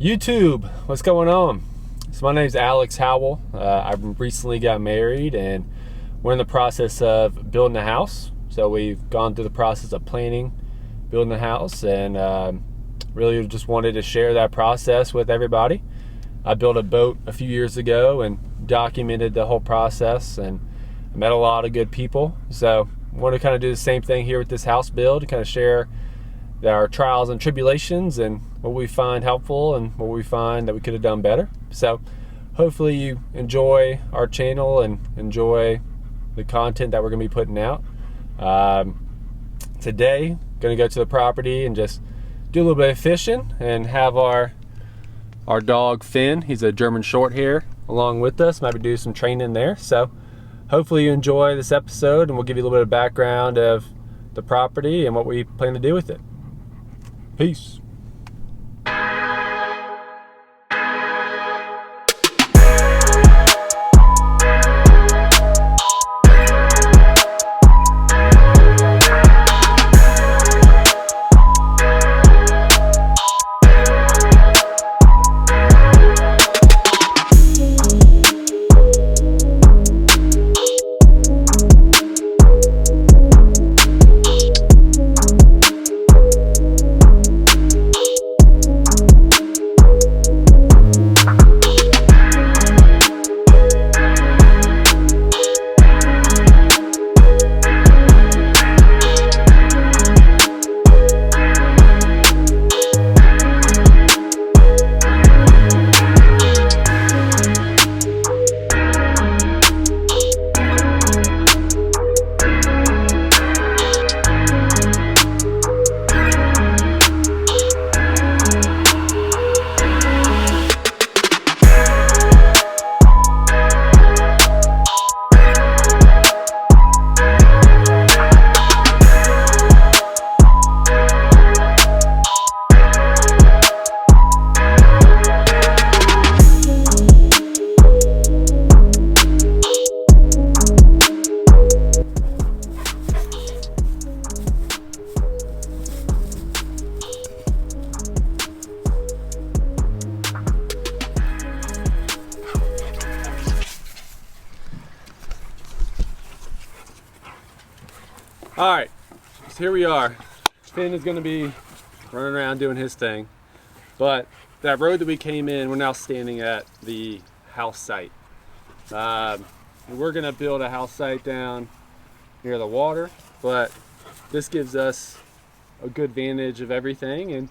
YouTube, what's going on? So my name is Alex Howell. I recently got married and we're in the process of building a house. So we've gone through the process of planning, building a house, and really just wanted to share that process with everybody. I built a boat a few years ago and documented the whole process, and I met a lot of good people. So I want to kind of do the same thing here with this house build, kind of share our trials and tribulations and what we find helpful and what we find that we could have done better. So hopefully you enjoy our channel and enjoy the content that we're going to be putting out. Today, going to go to the property and just do a little bit of fishing and have our dog Finn, he's a German shorthair, along with us. Maybe do some training there. So hopefully you enjoy this episode, and we'll give you a little bit of background of the property and what we plan to do with it. Peace. All right, so here we are. Finn is going to be running around doing his thing, but that road that we came in, we're now standing at the house site. We're going to build a house site down near the water, but this gives us a good vantage of everything, and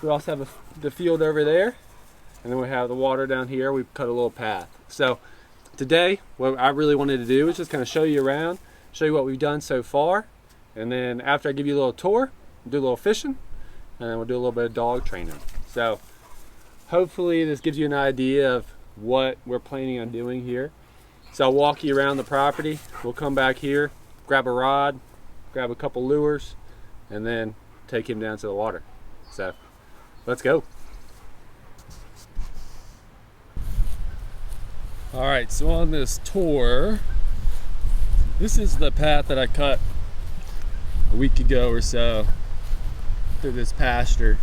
we also have the field over there, and then we have the water down here. We've cut a little path. So today, what I really wanted to do is just kind of show you around, show you what we've done so far, and then after I give you a little tour, we'll do a little fishing, and then we'll do a little bit of dog training. So hopefully this gives you an idea of what we're planning on doing here. So I'll walk you around the property. We'll come back here, grab a rod, grab a couple lures, and then take him down to the water. So let's go. All right, so on this tour, this is the path that I cut a week ago or so through this pasture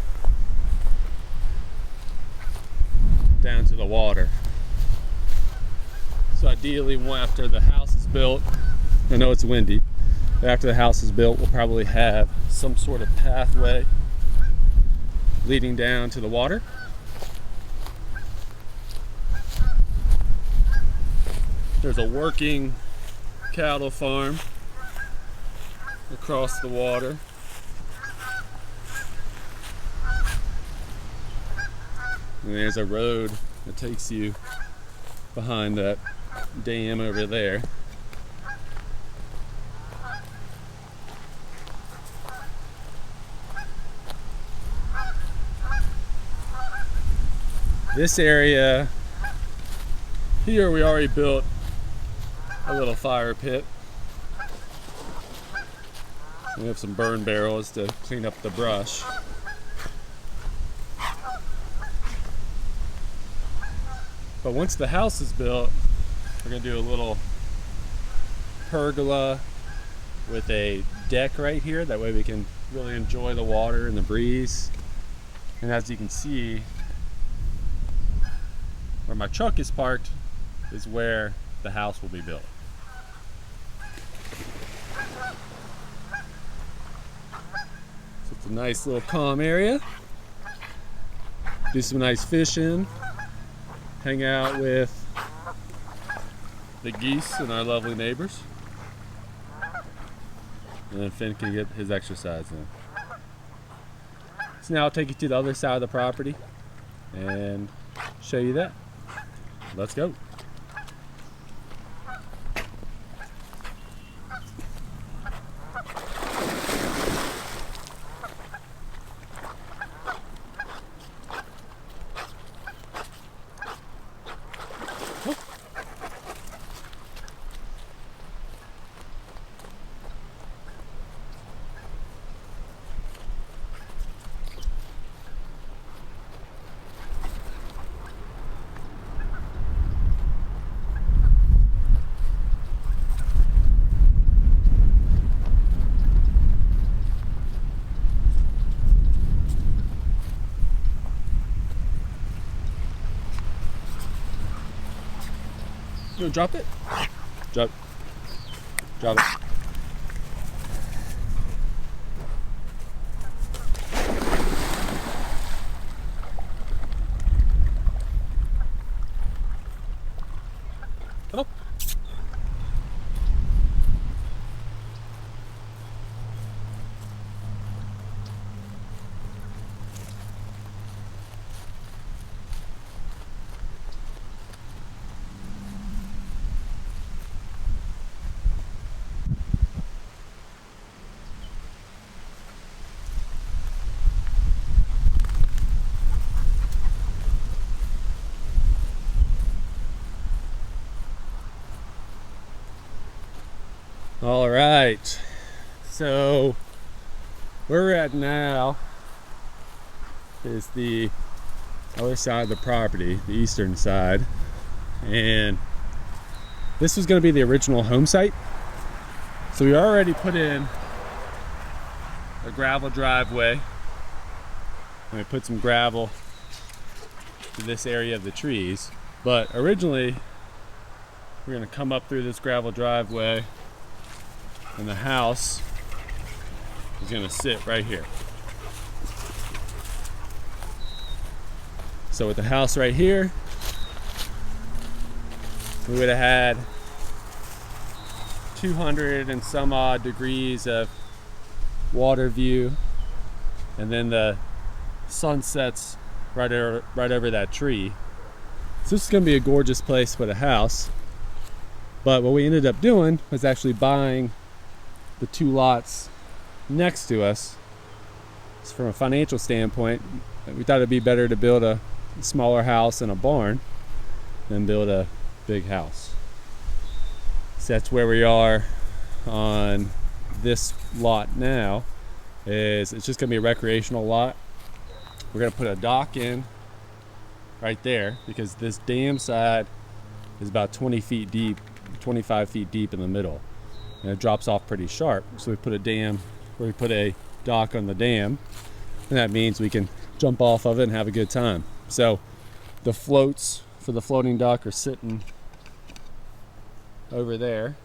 down to the water. So ideally, after the house is built, I know it's windy, but after the house is built, we'll probably have some sort of pathway leading down to the water. There's a working cattle farm across the water. And there's a road that takes you behind that dam over there. This area here, we already built a little fire pit. We have some burn barrels to clean up the brush. But once the house is built, we're going to do a little pergola with a deck right here. That way we can really enjoy the water and the breeze. And as you can see, where my truck is parked is where the house will be built. So it's a nice little calm area. Do some nice fishing. Hang out with the geese and our lovely neighbors. And then Finn can get his exercise in. So now I'll take you to the other side of the property and show you that. Let's go. You wanna drop it? Drop it. Come on. All right, so where we're at now is the other side of the property, the eastern side, and this was going to be the original home site. So we already put in a gravel driveway, and we put some gravel to this area of the trees, but originally we're going to come up through this gravel driveway, and the house is going to sit right here. So with the house right here, we would have had 200 and some odd degrees of water view, and then the sun sets right over that tree. So this is going to be a gorgeous place to put a house. But what we ended up doing was actually buying the two lots next to us. So from a financial standpoint, we thought it'd be better to build a smaller house and a barn than build a big house. So that's where we are on this lot now. It's just gonna be a recreational lot. We're gonna put a dock in right there because this dam side is about 20 feet deep, 25 feet deep in the middle. And it drops off pretty sharp, so we put a dock on the dam, and that means we can jump off of it and have a good time. So the floats for the floating dock are sitting over there,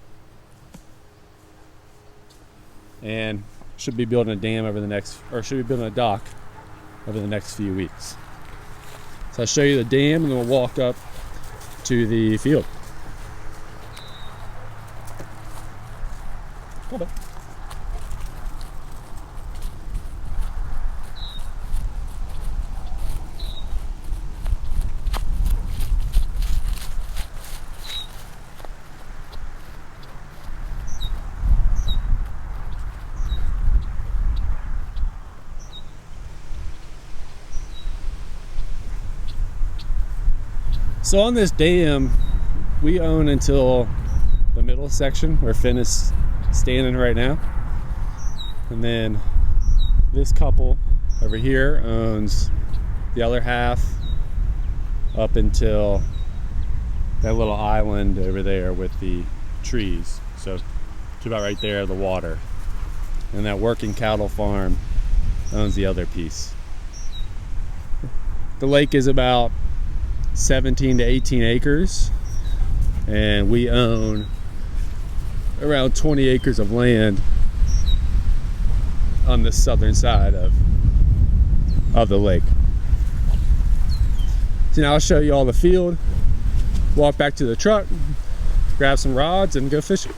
and should be building a dam should be building a dock over the next few weeks. So I'll show you the dam, and then we'll walk up to the field. Hold on. So on this dam, we own until the middle section where Finn is standing right now, and then this couple over here owns the other half up until that little island over there with the trees. So to about right there, the water, and that working cattle farm owns the other piece. The lake is about 17 to 18 acres, and we own around 20 acres of land on the southern side of the lake. So now I'll show you all the field, walk back to the truck, grab some rods, and go fishing.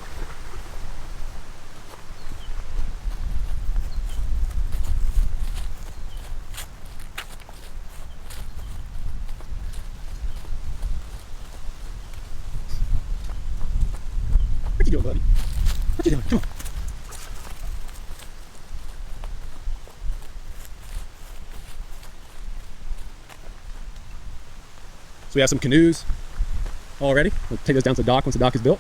Where'd you go, buddy? Where'd you go? Come on. So we have some canoes all ready. We'll take those down to the dock once the dock is built.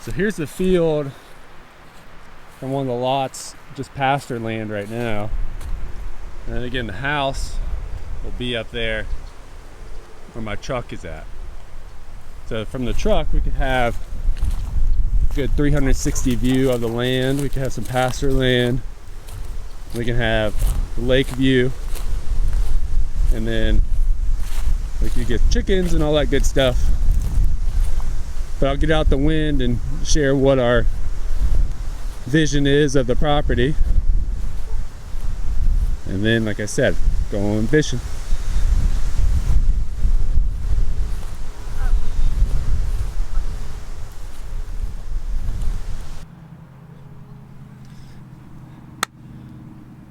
So here's the field from one of the lots, just pasture land right now. And then again, the house will be up there where my truck is at. So from the truck, we could have a good 360 view of the land. We could have some pasture land. We can have the lake view. And then we could get chickens and all that good stuff. But I'll get out the wind and share what our vision is of the property. And then, like I said, going fishing.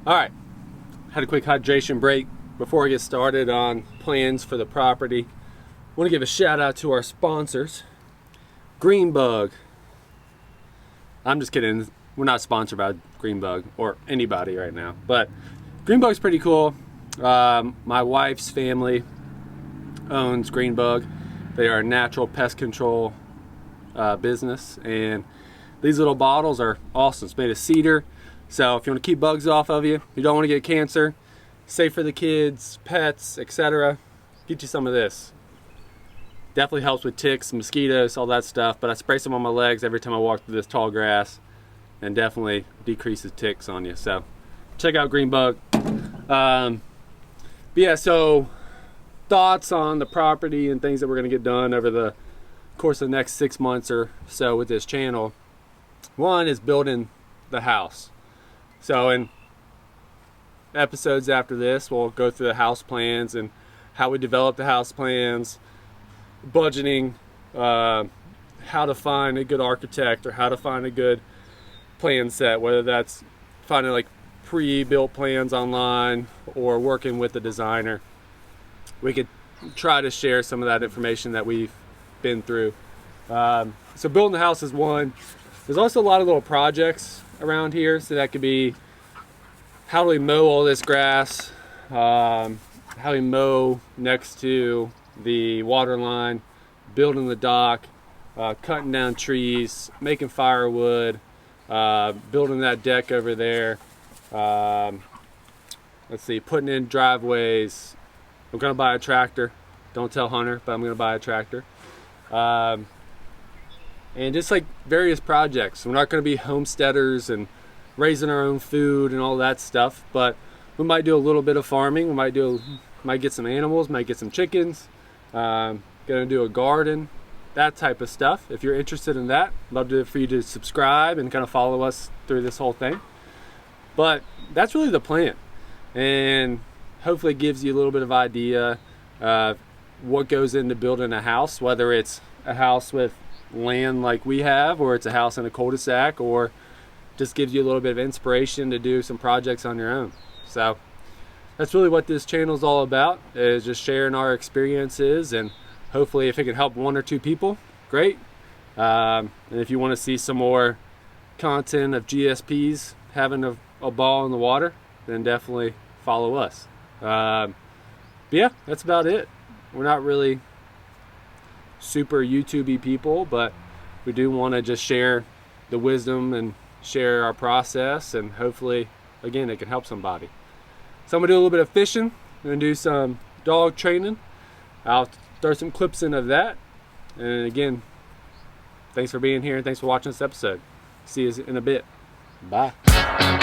All right, had a quick hydration break before we get started on plans for the property. I want to give a shout out to our sponsors, Greenbug. I'm just kidding, we're not sponsored by Greenbug or anybody right now, but Greenbug's pretty cool. My wife's family owns Greenbug. They are a natural pest control business, and these little bottles are awesome. It's made of cedar. So if you want to keep bugs off of you, you don't want to get cancer, safe for the kids, pets, etc., get you some of this. Definitely helps with ticks, mosquitoes, all that stuff, but I spray some on my legs every time I walk through this tall grass, and definitely decreases ticks on you. So check out Greenbug. But yeah, so thoughts on the property and things that we're going to get done over the course of the next 6 months or so with this channel. One is building the house. So in episodes after this, we'll go through the house plans and how we develop the house plans, budgeting, how to find a good architect or how to find a good plan set, whether that's finding like pre-built plans online or working with the designer. We could try to share some of that information that we've been through. So building the house is one. There's also a lot of little projects around here, so that could be how do we mow all this grass, how do we mow next to the water line, building the dock, cutting down trees, making firewood, building that deck over there, let's see, putting in driveways. I'm gonna buy a tractor. Don't tell Hunter, but I'm gonna buy a tractor. And just like various projects. We're not going to be homesteaders and raising our own food and all that stuff, but we might do a little bit of farming. We might get some animals, might get some chickens, going to do a garden, that type of stuff. If you're interested in that, love for you to subscribe and kind of follow us through this whole thing. But that's really the plan, and hopefully it gives you a little bit of idea of what goes into building a house, whether it's a house with land like we have, or it's a house in a cul-de-sac, or just gives you a little bit of inspiration to do some projects on your own. So that's really what this channel is all about, is just sharing our experiences, and hopefully if it can help one or two people, great. And if you want to see some more content of GSPs having a ball in the water, then definitely follow us. But yeah, that's about it. We're not really super YouTube-y people, but we do want to just share the wisdom and share our process, and hopefully again it can help somebody. So I'm gonna do a little bit of fishing. I'm gonna do some dog training. I'll throw some clips in of that. And again, thanks for being here and thanks for watching this episode. See you in a bit. Bye.